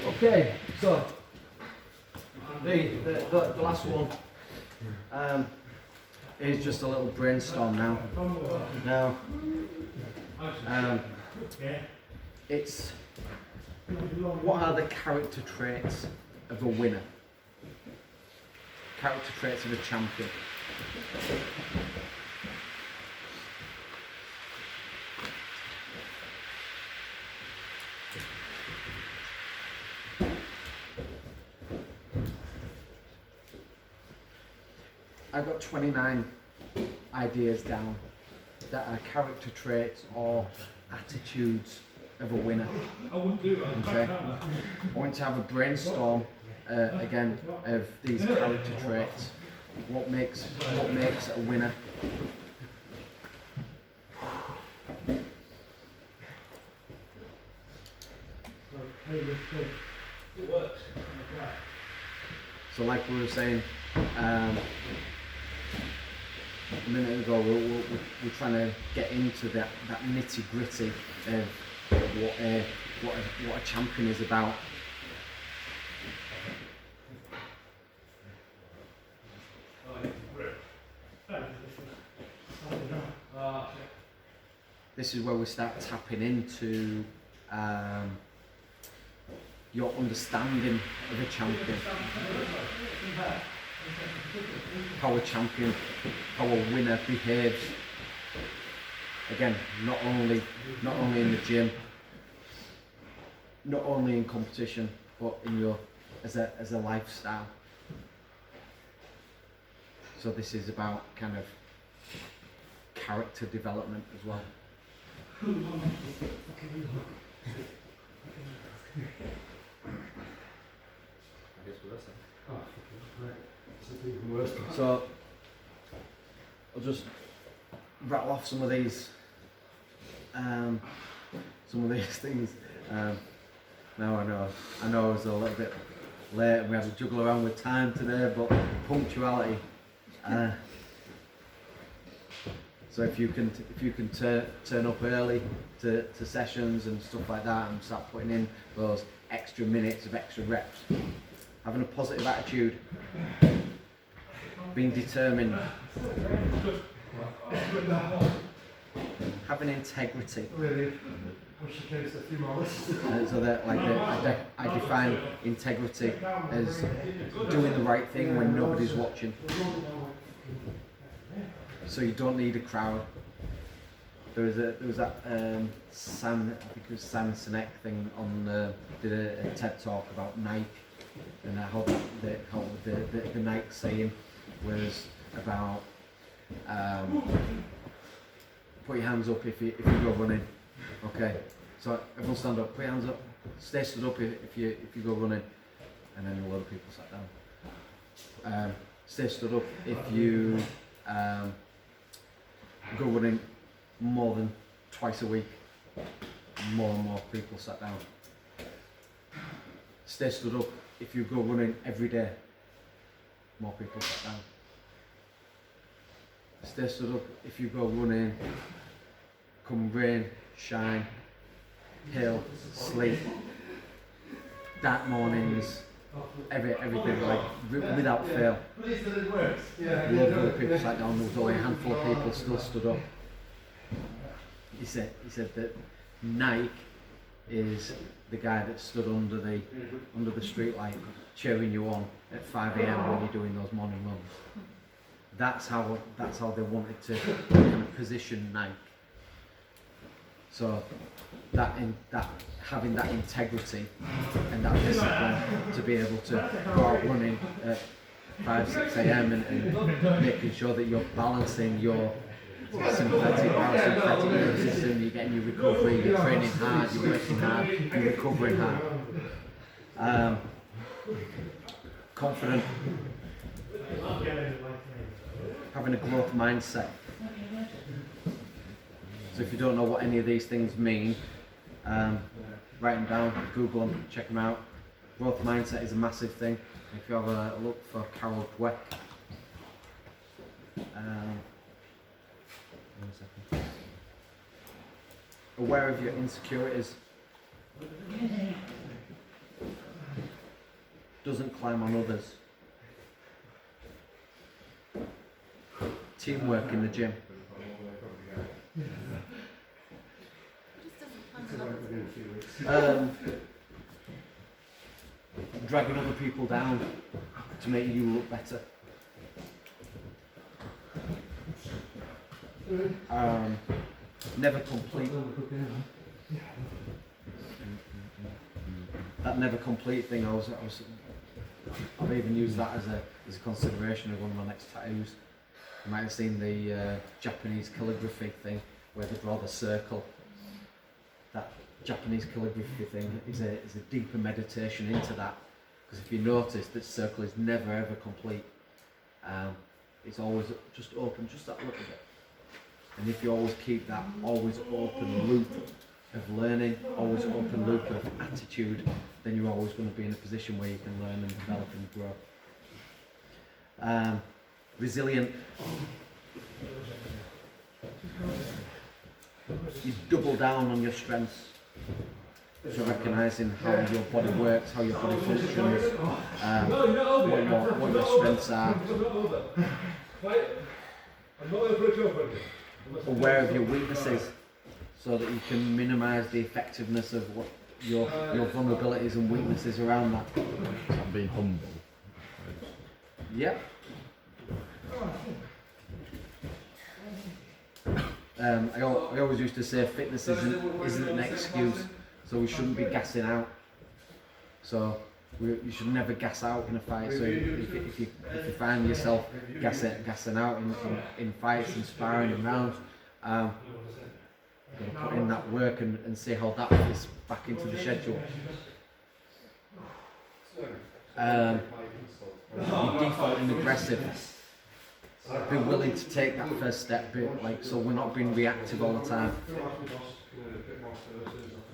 Okay, so the last one is just a little brainstorm now. It's what are the character traits of a winner? Character traits of a champion. I've got 29 ideas down that are character traits or attitudes of a winner. Okay. I want to have a brainstorm again of these character traits. What makes a winner? So, like we were saying a minute ago, we're trying to get into that nitty gritty of what a champion is about. This is where we start tapping into your understanding of a champion. How a champion, how a winner behaves. Again, not only in the gym, not only in competition, but in your as a lifestyle. So this is about kind of character development as well. So I'll just rattle off some of these things. Now I know I was a little bit late and we had to juggle around with time today, but punctuality. So if you can turn up early to sessions and stuff like that and start putting in those extra minutes of extra reps, having a positive attitude, being determined, having integrity. So that I define integrity as doing the right thing when nobody's watching. So you don't need a crowd. There was that Simon Sinek thing on did a TED talk about Nike and how the Nike saying was about put your hands up if you go running. Okay, so everyone stand up, put your hands up, stay stood up if you go running, and then a lot of people sat down. Stay stood up if you go running more than twice a week. More and more people sat down. Stay stood up if you go running every day. More people sat down. Stay stood up if you go running, come rain, shine, hail, sleet, dark mornings, everything, like without fail. Loads of other people sat down, there was only a handful of people still stood up. He said that Nike is the guy that stood under the street light cheering you on at 5 AM when you're doing those morning runs. That's how they wanted to kind of position Nike. So having that integrity and that discipline to be able to go out running at 5-6 AM and making sure that you're balancing your sympathetic parasympathetic nervous system, you're getting your recovery, you're training hard, you're working hard, you're recovering hard. Confident, having a growth mindset. So if you don't know what any of these things mean, write them down, Google them, check them out. Growth mindset is a massive thing. If you have a look for Carol Dweck. One second. Aware of your insecurities. doesn't climb on others. Teamwork in the gym. Dragging other people down to make you look better. Never complete. That never complete thing. I've even used that as a consideration of one of my next tattoos. You might have seen the Japanese calligraphy thing where they draw the circle. That Japanese calligraphy thing is a deeper meditation into that, because if you notice, that circle is never ever complete. It's always just open, just that little bit. And if you always keep that always open loop of learning, always open loop of attitude, then you're always going to be in a position where you can learn and develop and grow. Resilient. You double down on your strengths. So recognising how your body works, how your body functions, what your strengths are. Aware of your weaknesses, so that you can minimise the effectiveness of what your vulnerabilities and weaknesses around that. And being humble. Yep. I always used to say fitness isn't an excuse, so we shouldn't be gassing out. So you should never gas out in a fight. So if you find yourself gassing out in fights and sparring and rounds, you've got to put in that work and see how that fits back into the schedule. Be default and aggressive. Be willing to take that first step, so we're not being reactive all the time.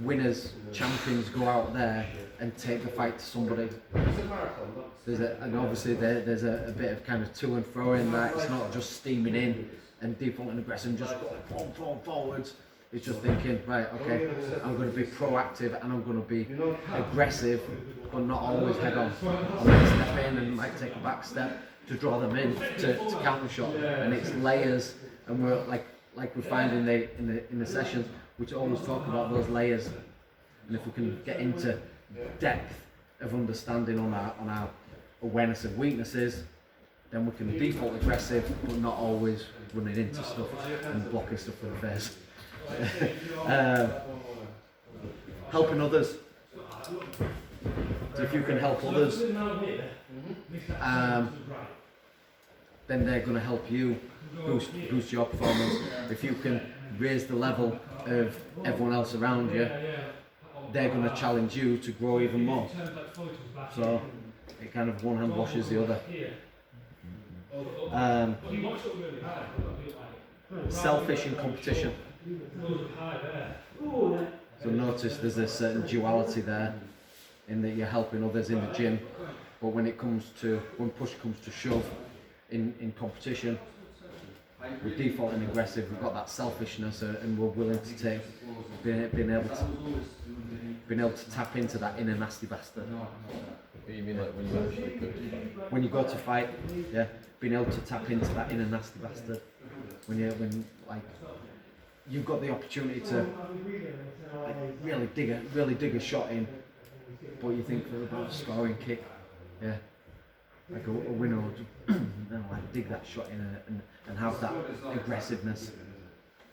Winners, champions go out there and take the fight to somebody. And obviously there's a bit of kind of to and fro in that. It's not just steaming in and default and aggressive and just going forwards. It's just thinking, right, okay, I'm going to be proactive and I'm going to be aggressive, but not always head on. I might step in and might take a back step to draw them in to counter shot, and it's layers. And we're like we find in the sessions, we always talk about those layers. And if we can get into depth of understanding on our awareness of weaknesses, then we can default aggressive, but not always running into stuff and blocking stuff in the face. Helping others. So if you can help others, then they're going to help you boost your performance. If you can raise the level of everyone else around you, they're going to challenge you to grow even more. So it kind of one hand washes the other. Selfish in competition. So notice there's a certain duality there, in that you're helping others in the gym, but when push comes to shove in competition, we're defaulting aggressive. We've got that selfishness, and we're willing to take, being able to tap into that inner nasty bastard. You mean like when you actually go to fight? When you go to fight, yeah, being able to tap into that inner nasty bastard. When you've got the opportunity to really dig a shot in, but you think about a scoring kick, yeah, like a winner would dig that shot in and have that aggressiveness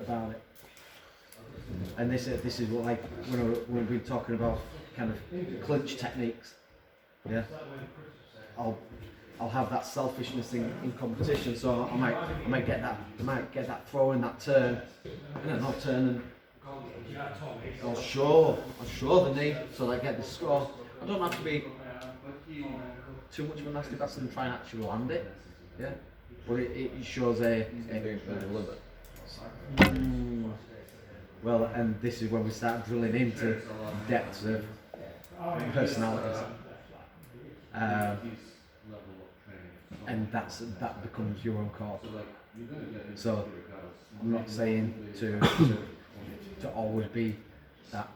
about it. And this is what, like, when we've been talking about kind of clinch techniques, yeah, I'll have that selfishness in competition, so I might get that throw in that turn, and then I'll turn and I'll show the knee so that I get the score. I don't have to be too much of a nasty bastard and try and actually land it, yeah, but it shows a limit. Well, and this is when we start drilling into depths of personalities. And that becomes your own call. So I'm not saying to always be that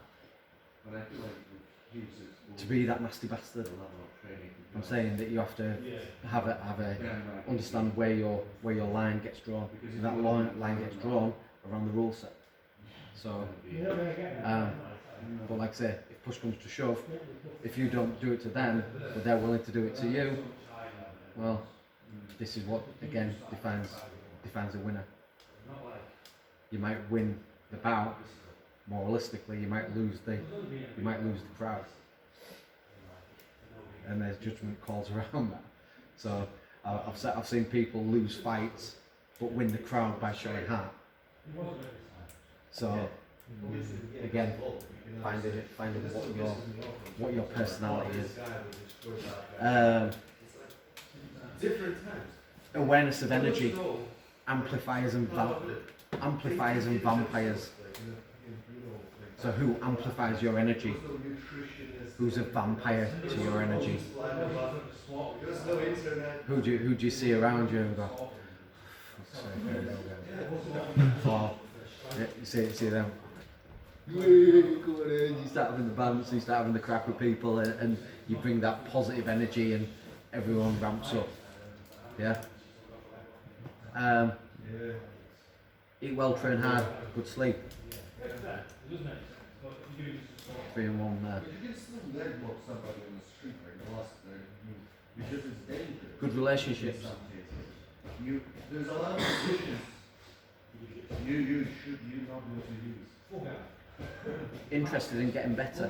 to be that nasty bastard. I'm saying that you have to have a understand where your line gets drawn. And that line gets drawn around the rule set. So, but like I say, if push comes to shove, if you don't do it to them, but they're willing to do it to you, well, this is what again defines a winner. You might win the bout, more realistically, you might lose the crowd. And there's judgment calls around that. So I've seen people lose fights but win the crowd by showing heart. So again, finding what your personality is. Awareness of energy, amplifiers and vampires. So who amplifies your energy? Who's a vampire to your energy? Who do you see around you and go, or you see them. You start having the bands, you start having the crack with people, and you bring that positive energy, and everyone ramps up. Yeah. Eat well, train hard, good sleep. 3 in 1 there. You can still leg walk somebody on the street like the last because it's dangerous. Good relationships. There's a lot of positions you not be able to use. Interested in getting better.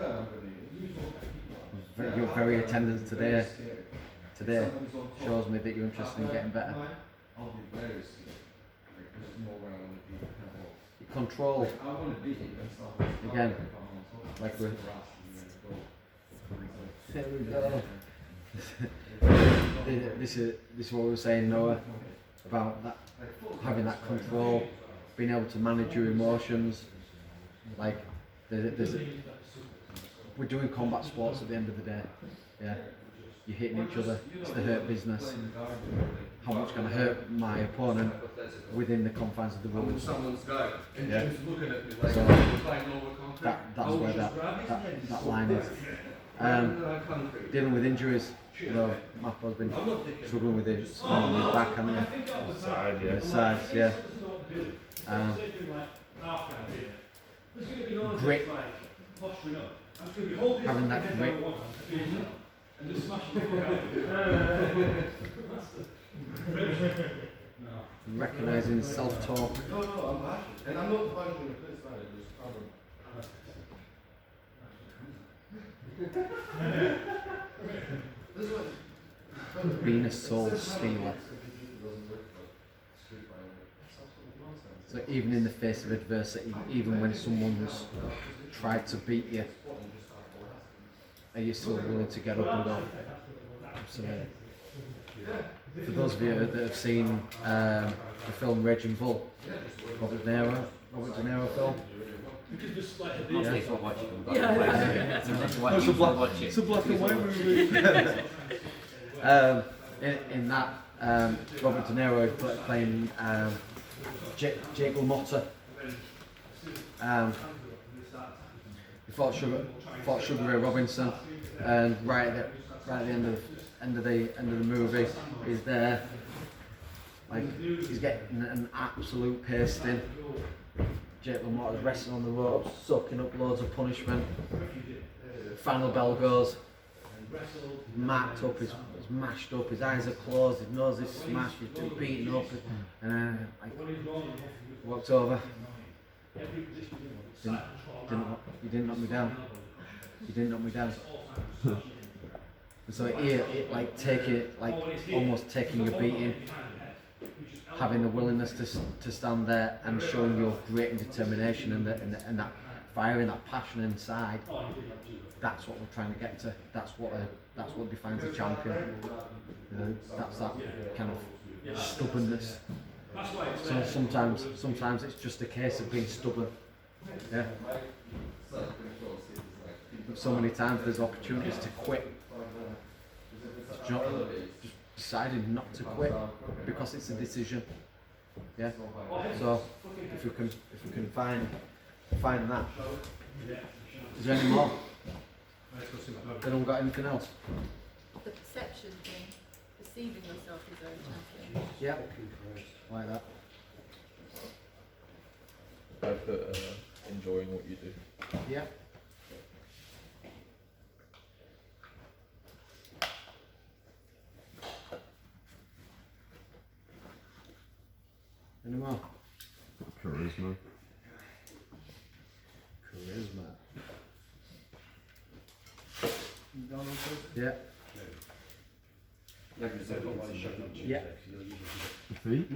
You're very attentive today. Today shows me that you're interested in getting better. I'll be very scared. Like there's no way I want to be involved. You control. I want to be Again, like we're. There we go. This is what we were saying, Noah, about that, having that control, being able to manage your emotions. Like, we're doing combat sports at the end of the day. Yeah, you're hitting each other. It's the hurt business. How much can I hurt my opponent within the confines of the rules? Yeah. So that's where that line is. Dealing with injuries. You know, Mappo's been struggling with his back, hasn't he? Side, yeah. Sides, yeah. Grit. Having that grit. Recognising self-talk. No, I'm happy. And I'm not punching the place now, Being a soul stealer. So even in the face of adversity, even when someone's tried to beat you, are you still willing to get up and go? Absolutely. For those of you that have seen the film Raging Bull, Robert De Niro film. Yeah. It's a black and white movie. In that, Robert De Niro playing Jake LaMotta. He fought Sugar Ray Robinson, and right at the end of the movie, he's there. Like, he's getting an absolute pasting. Jake LaMotta's wrestling on the ropes, soaking up loads of punishment. Final bell goes. Marked up, he's mashed up, his eyes are closed, his nose is smashed, he's been beaten up, and walked over. You didn't knock me down. You didn't knock me down. And so almost taking your beating, having the willingness to stand there and showing your great determination and that fire and that passion inside. That's what we're trying to get to. That's what defines a champion. You know, that's that kind of stubbornness. So sometimes it's just a case of being stubborn. Yeah. But so many times there's opportunities to quit. Just deciding not to quit because it's a decision. Yeah. So if we can find that. Is there any more? They don't got anything else. The perception thing, perceiving yourself as a champion. Yeah, like that. I put enjoying what you do. Yeah. Any more? Charisma. Charisma. Yeah. Yeah. Defeat?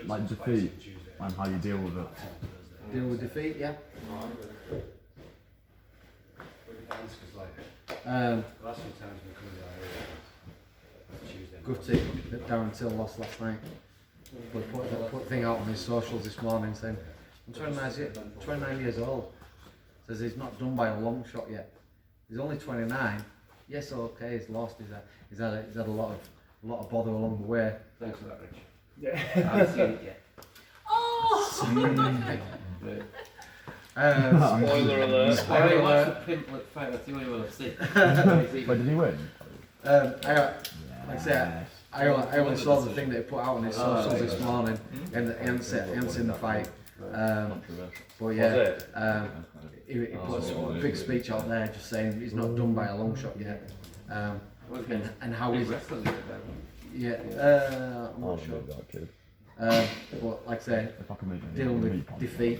Like defeat and how you deal with it. Deal with defeat, yeah. Gutty that Darren Till lost last night. But put a thing out on his socials this morning saying, I'm 29 years old. Says he's not done by a long shot yet. He's only 29. Yes, okay, he's lost. He's had a lot of bother along the way. Thanks for that, Rich. Yeah. I haven't seen it yet. Oh! Spoiler alert. Spoiler alert. Pimp fight, that's the only one I've seen. Wait, did he win? Like I said, I only saw the thing that he put out on his socials this morning, and he hadn't seen the fight. But yeah, he put a big speech out there just saying he's not done by a long shot yet. And how he's I'm not sure. That kid. But like I say, If I can make deal with defeat.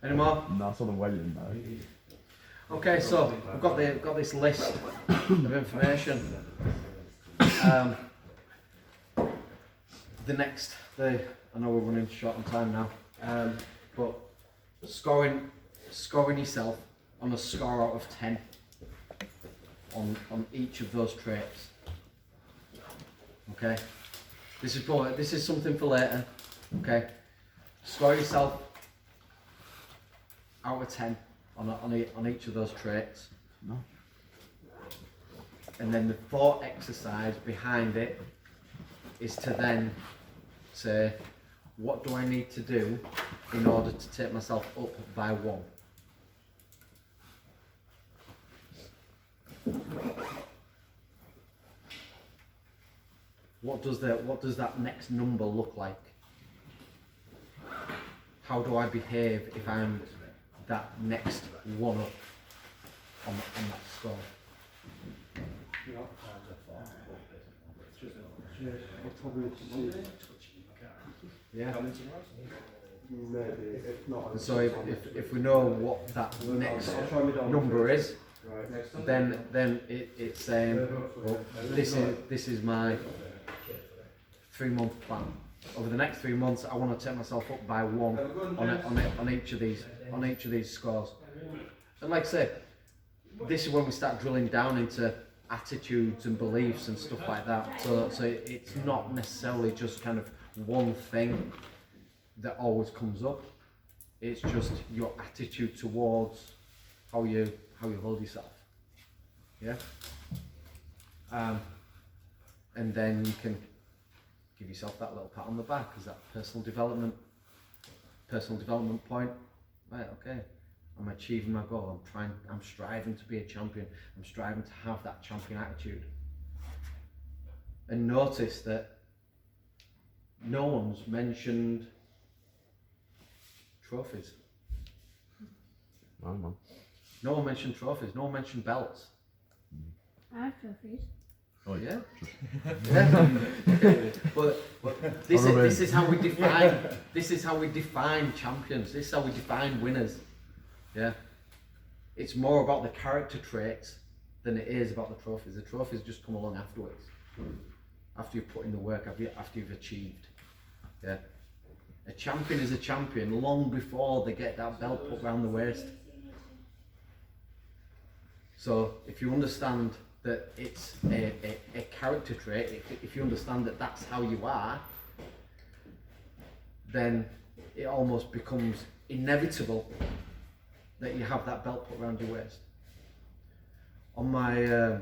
Any more? No, I saw the weighing though. Okay, so we've got this list of information. I know we're running short on time now, but scoring yourself on a score out of 10 on each of those traits. Okay, this is something for later. Okay, score yourself out of 10 on each of those traits. No. And then the thought exercise behind it is to then say, what do I need to do in order to take myself up by 1? What does that next number look like? How do I behave if I'm that next 1 up on that score? Yeah. And so if we know what that next number is, then it's saying, well, this is my 3-month plan. Over the next 3 months, I want to take myself up by 1 on each of these scores. And like I said, this is when we start drilling down into attitudes and beliefs and stuff like that. So it's not necessarily just kind of one thing that always comes up. It's just your attitude towards how you hold yourself. Yeah. And then you can give yourself that little pat on the back as that personal development point. Right, okay. I'm achieving my goal. I'm striving to be a champion. I'm striving to have that champion attitude. And notice that no one's mentioned trophies. Oh, man. No one mentioned trophies. No one mentioned belts. I have trophies. Oh Yeah. Yeah. But this is how we define. This is how we define champions. This is how we define winners. Yeah. It's more about the character traits than it is about the trophies. The trophies just come along afterwards. After you've put in the work, after you've achieved. Yeah. A champion is a champion long before they get that belt put around the waist. So if you understand that it's a character trait, if you understand that that's how you are, then it almost becomes inevitable that you have that belt put around your waist. On my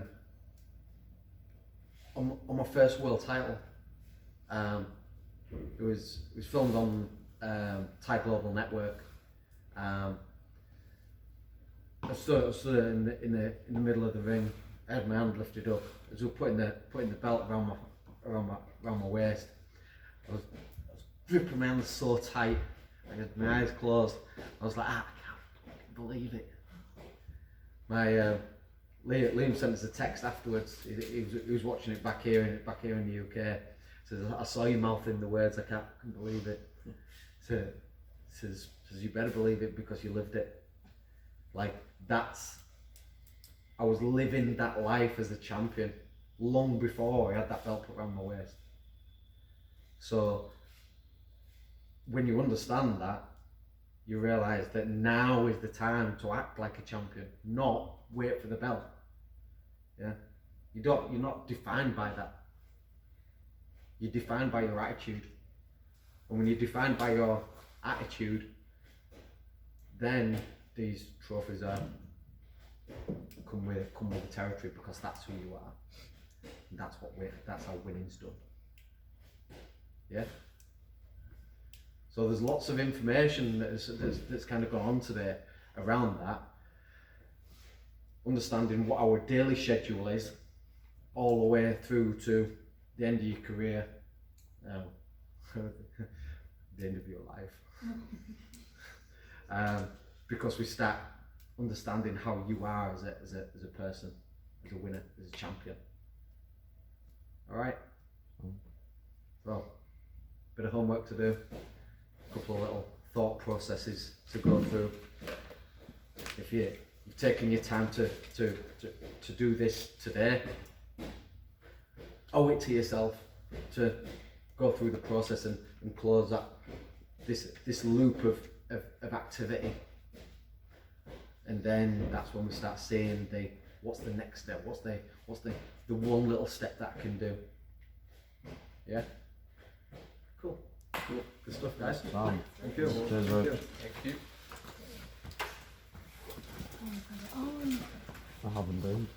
on my first world title, it was filmed on Thai Global Network, I stood in the middle of the ring. I had my hand lifted up as we were putting the belt around my waist. I was gripping my hands so tight. I had my eyes closed. I was like, I can't believe it. My Liam sent us a text afterwards. He was watching it back here in the UK. Says, I saw you mouthing the words. I can't believe it. Says you better believe it because you lived it. Like I was living that life as a champion long before I had that belt put around my waist. So when you understand that, you realise that now is the time to act like a champion, not wait for the belt. Yeah, you're not defined by that. You're defined by your attitude, and when you're defined by your attitude, then these trophies come with the territory, because that's who you are, and that's how winning's done. Yeah. So there's lots of information that's kind of gone on today around that. Understanding what our daily schedule is, all the way through to the end of your career, the end of your life. Because we start understanding how you are as a person, as a winner, as a champion. All right. Well, bit of homework to do. A couple of little thought processes to go through. If you've taken your time to do this today, owe it to yourself to go through the process and close up this loop of activity. And then that's when we start seeing what's the next step, what's the one little step that I can do. Yeah? Cool. Good stuff, guys. Fine. Thank you. Cheers, bro. Thank you. I haven't been.